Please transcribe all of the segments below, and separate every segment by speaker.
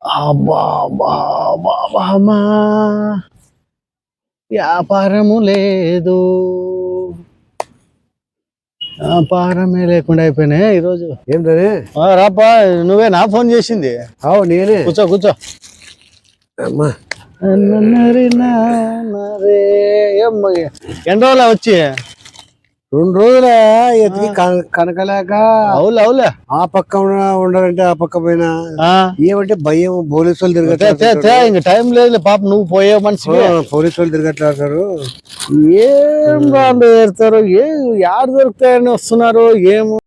Speaker 1: అబ్బా అబ్బా అబ్బా అబ్బా అమ్మా. వ్యాపారము లేదు, వ్యాపారమే లేకుండా అయిపోయినాయి ఈరోజు.
Speaker 2: ఏం సరే
Speaker 1: రాపా, నువ్వే నా ఫోన్ చేసింది?
Speaker 2: అవు నేనే.
Speaker 1: కూర్చో కూర్చో.
Speaker 2: అమ్మా
Speaker 1: ఎన్ని రోజులు వచ్చి?
Speaker 2: 2 రోజుల ఎత్తికి కనకలేక
Speaker 1: అవులే అవులే.
Speaker 2: ఆ పక్క ఉండాలంటే ఆ పక్క పోయినా ఏమంటే భయం, పోలీసు వాళ్ళు తిరగట్లా.
Speaker 1: ఇంక టైం లేదు పాప, నువ్వు పోయే మనిషి.
Speaker 2: పోలీసు వాళ్ళు తిరగట్లాడతారు.
Speaker 1: ఏం వాళ్ళు పెడతారు, యాడ దొరుకుతాయని వస్తున్నారు ఏమో.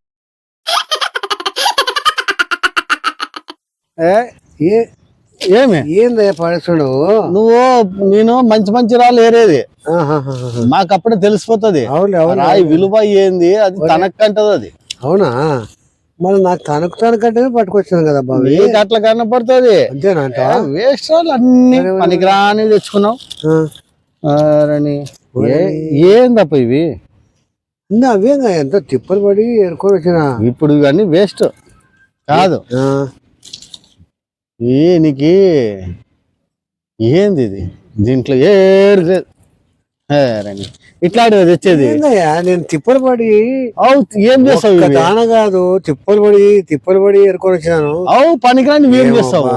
Speaker 1: ఏమి
Speaker 2: ఏందయ్యా పడేస్తాడు
Speaker 1: నువ్వు? నేను మంచి మంచి రాళ్ళు ఏరేది మాకు అప్పుడే తెలిసిపోతుంది రాయి విలువ ఏంది, అది తనకంటది అది.
Speaker 2: అవునా? మళ్ళీ నాకు తనకంటే పట్టుకొచ్చాను కదా బాబు.
Speaker 1: నీకు అట్లా కనపడుతుంది
Speaker 2: అంతేనంట.
Speaker 1: వేస్ట్ రాళ్ళు అన్ని పనికిరాని తెచ్చుకున్నావు. ఏందప్ప ఇవి?
Speaker 2: అవేగా ఎంతో తిప్పలు పడి ఎరుకొని వచ్చిన.
Speaker 1: ఇప్పుడు ఇవన్నీ వేస్ట్ కాదు. నీకు ఏంది ఇది? దీంట్లో ఏడు లేదు. ఇట్లాంటివి తెచ్చేది
Speaker 2: నేను తిప్పలు పడి
Speaker 1: ఏం చేస్తావు?
Speaker 2: దాన కాదు, తిప్పలు పడి ఎరుకొని వచ్చినాను.
Speaker 1: అవు పనికిరాని ఏం చేస్తావు?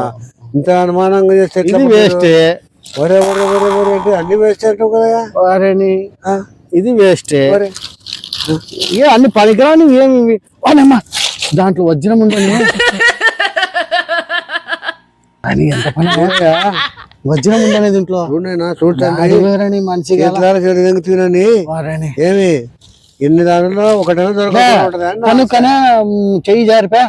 Speaker 2: ఇంత అనుమానంగా చేస్తే
Speaker 1: వేస్టే.
Speaker 2: ఒరే ఒరే ఒరే ఒరే అంటే అన్ని వేస్ట్ అంటావు కదా.
Speaker 1: వారేని ఇది వేస్టే. అన్ని పనికిరాని ఏమి దాంట్లో వజ్రం ఉండని అని ఎంత పని వజ్రం ఉండని దీంట్లో చూడండి మంచిగా.
Speaker 2: ఏమి ఎన్ని దాంట్లో ఒకటైనా దొరకదు.
Speaker 1: కనుకనే చెయ్యి జారిపా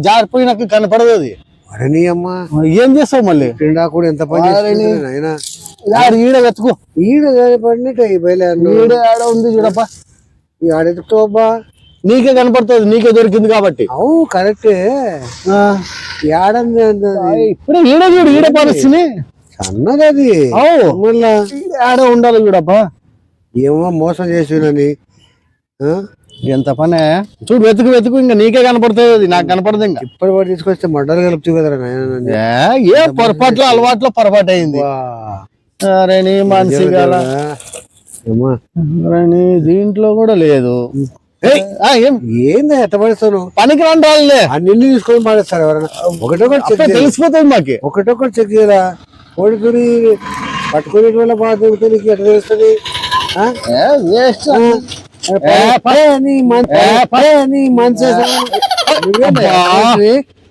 Speaker 1: జారిపోయినాక కనపడదు అది.
Speaker 2: అరే అమ్మా
Speaker 1: ఏం చేస్తావు మళ్ళీ?
Speaker 2: పిండా కూడా ఎంత పని
Speaker 1: ఈడ వెతుకు.
Speaker 2: ఈడ పడినట్టు ఈ బయలు
Speaker 1: ఈడ ఆడ ఉంది చూడప్ప.
Speaker 2: ఈ ఆడెత్తుకోబ్బా,
Speaker 1: నీకే కనపడుతుంది, నీకే దొరికింది కాబట్టి.
Speaker 2: అవు కరెక్టే. ఏడంది
Speaker 1: ఇప్పుడే ఈడ చూడు, ఈడ పరిస్థితి
Speaker 2: సన్నది అది.
Speaker 1: మళ్ళా ఆడ ఉండాలి చూడప్ప.
Speaker 2: ఏమో మోసం చేసినని
Speaker 1: ఎంత పనే చూడు. వెతుకు ఇంకా నీకే కనపడుతుంది అది, నాకు కనపడదు. ఇంకా
Speaker 2: ఇప్పటి వాడు తీసుకొస్తే మడ్డలు కలుపుతూ కదా.
Speaker 1: ఏ పొరపాట్లు అలవాట్లో పొరపాటు అయింది. అరే నీ మనిషి గల దీంట్లో కూడా లేదు.
Speaker 2: ఏందా ఎట్ట పడేస్తాను?
Speaker 1: పనికి రాలే
Speaker 2: అన్ని తీసుకొని పడేస్తారు ఎవరైనా. ఒకటొకటి
Speaker 1: తెలిసిపోతుంది మాకి.
Speaker 2: ఒకటొకటి చెక్ చేయరా. కోడికొని పట్టుకునే వల్ల బాగా దొరుకుతుంది. నీకు ఎట్లా తెలుస్తుంది?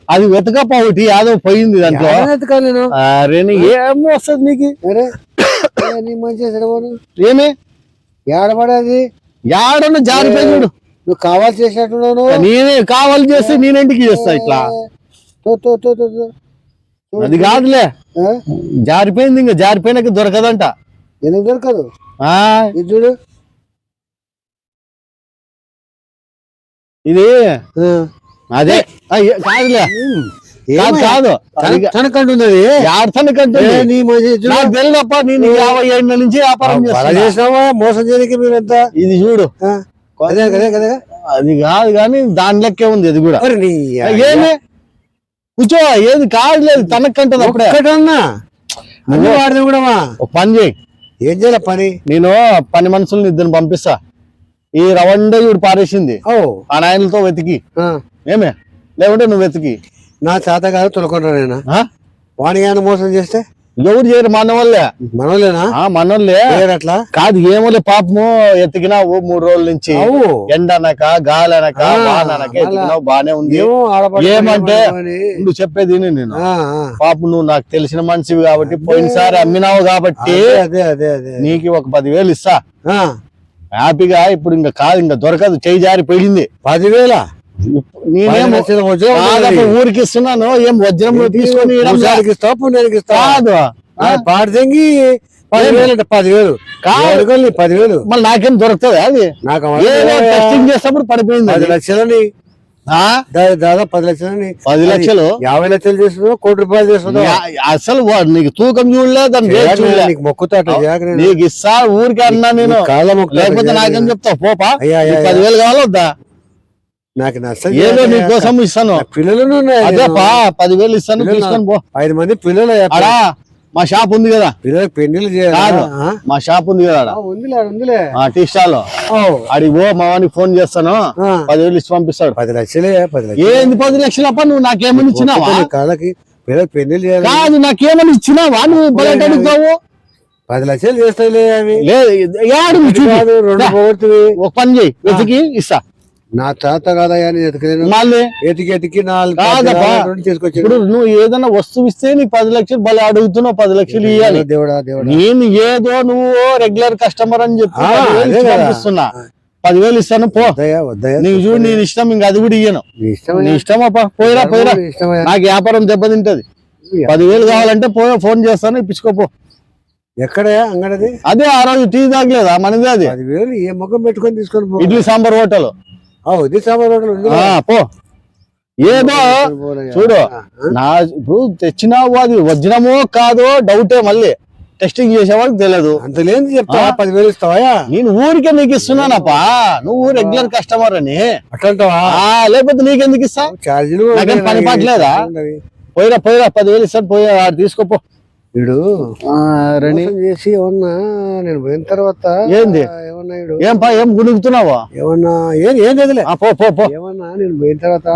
Speaker 1: అది వెతకప్ప ఒకటి యాదో పోయింది దాంట్లో.
Speaker 2: నేను
Speaker 1: అరే ఏమో వస్తుంది నీకు?
Speaker 2: అరే నీ మంచి
Speaker 1: ఏమి
Speaker 2: ఏడబడేది?
Speaker 1: ఏడన్నా జారిపోయి చూడు.
Speaker 2: నువ్వు కావాలి చేసినట్టున్నాను.
Speaker 1: నేనే కావాలి చేస్తే నేనేంటికి చేస్తా ఇట్లా. అది కాదులే, జారిపోయింది. ఇంకా జారిపోయినాక దొరకదంట.
Speaker 2: ఎందుకు దొరకదు? ఇది చూడు,
Speaker 1: ఇది అదే కాదులే. కాదు
Speaker 2: తనకంటున్నది.
Speaker 1: నాకు తెలియదప్ప, నేను 50 ఏళ్ళ నుంచి వ్యాపారం
Speaker 2: చేసినావా మోసం చేయడానికి మేమెంతా.
Speaker 1: ఇది చూడు,
Speaker 2: అదే కదా కదా.
Speaker 1: అది కాదు కానీ దాని లెక్కే ఉంది అది కూడా. ఏమి కూర్చో, ఏది కాదు లేదు తనకంటది. అప్పుడే
Speaker 2: అన్ని వాడిని కూడా
Speaker 1: ఒక పని చేయి.
Speaker 2: ఏం చేయాలి పని?
Speaker 1: నేను పని మనుషుల్ని ఇద్దరు పంపిస్తా. ఈ రవండే చూడు పారేసింది ఆ నాయనలతో వెతికి. ఏమే లేకుంటే నువ్వు వెతికి.
Speaker 2: నా చేత కాదు తొలకొంటా. నేను వాణిగాన్ని మోసం చేస్తే
Speaker 1: ఎవరు చేయరు? మనోళ్ళే.
Speaker 2: మనోళ్ళేనా?
Speaker 1: మనోళ్ళే.
Speaker 2: అట్లా కాదు,
Speaker 1: ఏమోలే పాపము. ఎతికినావు 3 రోజుల నుంచి, ఎండనక గాలనక వాననక ఎతికినావు, బానే ఉంది. ఏమంటే నువ్వు చెప్పేది నేను పాపం, నువ్వు నాకు తెలిసిన మనిషివి కాబట్టి పోయినసారి అమ్మినావు కాబట్టి నీకు ఒక 10,000 ఇస్తా హ్యాపీగా. ఇప్పుడు ఇంకా కాదు, ఇంకా దొరకదు, చెయ్యి జారి పోయింది.
Speaker 2: 10,000
Speaker 1: ఊరికి ఇస్తున్నాను. ఏం వజ్రం తీసుకొని కాదు,
Speaker 2: పాడితెంగి 10,000 10,000 కాదు 10,000.
Speaker 1: మళ్ళీ నాకేం దొరుకుతుంది? అది టెస్టింగ్ చేసినప్పుడు పడిపోయింది.
Speaker 2: 10 లక్షలని దాదాపు 10 లక్షలని.
Speaker 1: 10 లక్షలు
Speaker 2: 50 లక్షలు చేస్తుందో, 1 కోటి రూపాయలు చేస్తుందో.
Speaker 1: అసలు నీకు తూకం చూడలే, దాన్ని
Speaker 2: మొక్కుతాట.
Speaker 1: నీకు ఇస్తా ఊరికి అన్నా నేను, లేకపోతే నాకేం చెప్తావు? పోపా 10,000 కావాలా వద్దా?
Speaker 2: నాకు నష్టం
Speaker 1: ఏదో నీకోసం ఇస్తాను.
Speaker 2: పిల్లలు
Speaker 1: అదే 10,000 ఇస్తాను, తీసుకొని పో.
Speaker 2: 5 మంది పిల్లలు
Speaker 1: అడా మా షాప్ ఉంది కదా,
Speaker 2: పిల్లలకు పెళ్లిళ్ళు
Speaker 1: కాదు
Speaker 2: చేయాలి.
Speaker 1: మా షాప్ ఉంది కదా ఆడ,
Speaker 2: ఉందిలే
Speaker 1: టీ స్టాల్ లో. అడిగి పో, మా వానికి ఫోన్ చేస్తాను, 10,000 ఇచ్చి పంపిస్తాడు.
Speaker 2: 10 లక్షలే 10 లక్షలు
Speaker 1: ఏంది 10 లక్షలు అప్ప? నువ్వు నాకేమని ఇచ్చినావా?
Speaker 2: కాళ్ళకి పిల్లలకు పెళ్లిళ్ళు చేయాలి.
Speaker 1: కాదు, నాకేమని ఇచ్చినావా? నువ్వు బయట అడుగుతావు.
Speaker 2: 10 లక్షలు చేస్తాయిలే అవి.
Speaker 1: లేదు ఏడు
Speaker 2: కాదు, 2 పోగొడుతుంది.
Speaker 1: ఒక పని చేయి, వెతికి ఇస్తా.
Speaker 2: నా తాత కాదయ్యా, నేను ఎతకలేను.
Speaker 1: మళ్ళీ
Speaker 2: ఎతికి 4
Speaker 1: కాదప్పా.
Speaker 2: తీసుకొచ్చాడు.
Speaker 1: ఇప్పుడు నువ్వు ఏదైనా వస్తువు ఇస్తే నీకు 10 లక్షలు బలి అడుగుతున్నావు, 10 లక్షలు ఇవ్వాలి.
Speaker 2: దేవుడా
Speaker 1: నేను ఏదో నువ్వు రెగ్యులర్ కస్టమర్ అని చెప్పి 10,000 ఇచ్చి పంపిస్తున్నా. 10,000 ఇస్తాను, పో.
Speaker 2: వద్దయ్యా
Speaker 1: నీకు చూడు, నేను ఇష్టం, ఇంక అది కూడా ఇయ్యను.
Speaker 2: నీ ఇష్టం.
Speaker 1: నీ ఇష్టం అప్ప, పోయిరా.
Speaker 2: ఇష్టమయ్యా.
Speaker 1: నాకు వ్యాపారం దెబ్బతింటది. 10,000 కావాలంటే పోన్ చేస్తాను, ఇప్పించుకోపో.
Speaker 2: ఎక్కడయా అంగడది?
Speaker 1: అదే ఆ రోజు టీ తాగలేదా మనది? అది
Speaker 2: 10,000 ఏ ముఖం పెట్టుకొని తీసుకొని పో.
Speaker 1: ఇడ్లీ సాంబార్ హోటల్.
Speaker 2: ఇది సాంబార్ హోటల్ ఉంది.
Speaker 1: పో. ఏదో చూడు, నా ఇప్పుడు తెచ్చినావు, అది వజ్రమో కాదో డౌటే, మళ్ళీ టెస్టింగ్ చేసేవాడికి తెలియదు.
Speaker 2: అంత లేదు చెప్తా. 10,000 ఇస్తావా?
Speaker 1: నేను ఊరికే నీకు ఇస్తున్నానప్పా, నువ్వు రెగ్యులర్ కస్టమర్ అని.
Speaker 2: అట్లంటావా?
Speaker 1: లేకపోతే నీకెందుకు ఇస్తా?
Speaker 2: ఛార్జీలు
Speaker 1: నాకేం పని పాటలేదా? పోయిరా 10,000 ఇస్తాను, పోయి ఆడు తీసుకోపో.
Speaker 2: వీడు
Speaker 1: రెడీ
Speaker 2: చేసి ఏమన్నా నేను పోయిన తర్వాత
Speaker 1: ఏంది
Speaker 2: ఏమన్నా వీడు
Speaker 1: ఏం గుణుకుతున్నావా?
Speaker 2: ఏమన్నా ఏం లేదులే.
Speaker 1: పో.
Speaker 2: ఏమన్నా నేను పోయిన తర్వాత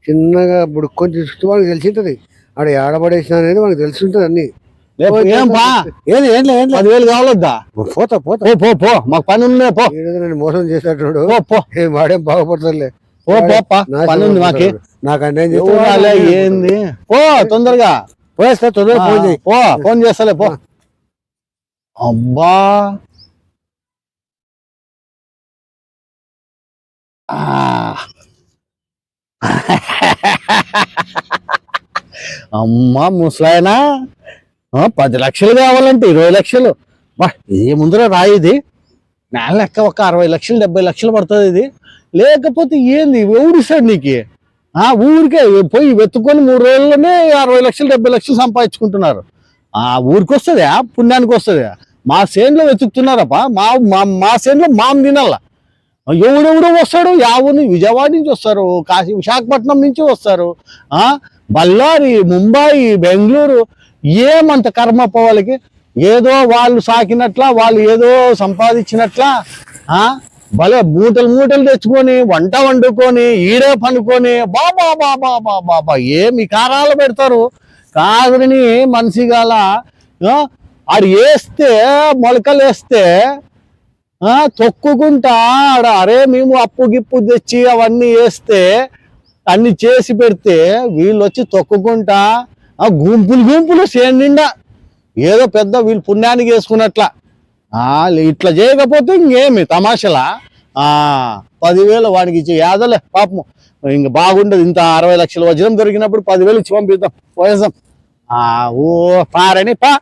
Speaker 2: చిన్నగా బుడుక్కొని తీసుకుంటే వాడికి తెలిసింటది, ఆడ ఏడబడేసిన అనేది వాడికి తెలిసి ఉంటది అన్ని.
Speaker 1: ఏం పా?
Speaker 2: ఏం
Speaker 1: 10,000 కావాలొద్దా?
Speaker 2: పోతా
Speaker 1: మాకు పని ఉంది, పో.
Speaker 2: నేను మోసం చేసేటోడు
Speaker 1: పో.
Speaker 2: వాడేం బాగుపడతాడులే.
Speaker 1: పని ఉంది మాకి.
Speaker 2: నాకు అన్యాయం
Speaker 1: చేస్తా. ఏంది? పో తొందరగా.
Speaker 2: పోయేస్తా, తొందరగా ఫోన్ చేయి.
Speaker 1: ఫోన్ చేస్తాలే, పో. అబ్బా అమ్మా ముసలాయనా, 10 లక్షలు కావాలంటే 20 లక్షలు. బా ఇది ముందర రాయిది నెల లెక్క ఒక 60 లక్షలు 70 లక్షలు పడుతుంది. ఇది లేకపోతే ఏంది ఎవరిస్తాడు నీకు? ఊరికే పోయి వెతుక్కొని 3 రోజుల్లోనే 60 లక్షలు 70 లక్షలు సంపాదించుకుంటున్నారు. ఊరికి వస్తుంది, పుణ్యానికి వస్తుంది. మా సేన్లో వెతుకుతున్నారప్ప. మా సేన్లో మాం తినాల. ఎవడెవడో వస్తాడు, యావని విజయవాడ నుంచి వస్తారు, విశాఖపట్నం నుంచి వస్తారు, బళ్ళారి, ముంబై, బెంగళూరు. ఏమంత కర్మప్ప వాళ్ళకి. ఏదో వాళ్ళు సాకినట్లా, వాళ్ళు ఏదో సంపాదించినట్లా భలే మూటలు తెచ్చుకొని వంట వండుకొని ఈడే పనుకొని బాబా ఏమి కారాలు పెడతారు. కాదుని మనిషి గాల ఆడు వేస్తే మొలకలు వేస్తే తొక్కుకుంటా ఆడ అరే మేము అప్పు గిప్పు తెచ్చి అవన్నీ వేస్తే అన్ని చేసి పెడితే వీళ్ళు వచ్చి తొక్కుకుంటా గుంపులు చేను నిండా ఏదో పెద్ద వీళ్ళు పుణ్యానికి వేసుకున్నట్లా. ఇట్లా చేయకపోతే ఇంకేమి తమాషలా. 10,000 వాడికి ఇచ్చి యాదలే పాపం, ఇంక బాగుండదు. ఇంత 60 లక్షల వజ్రం దొరికినప్పుడు 10,000 ఇచ్చి పంపిద్దాం, పోయేద్దాం. పారని పా.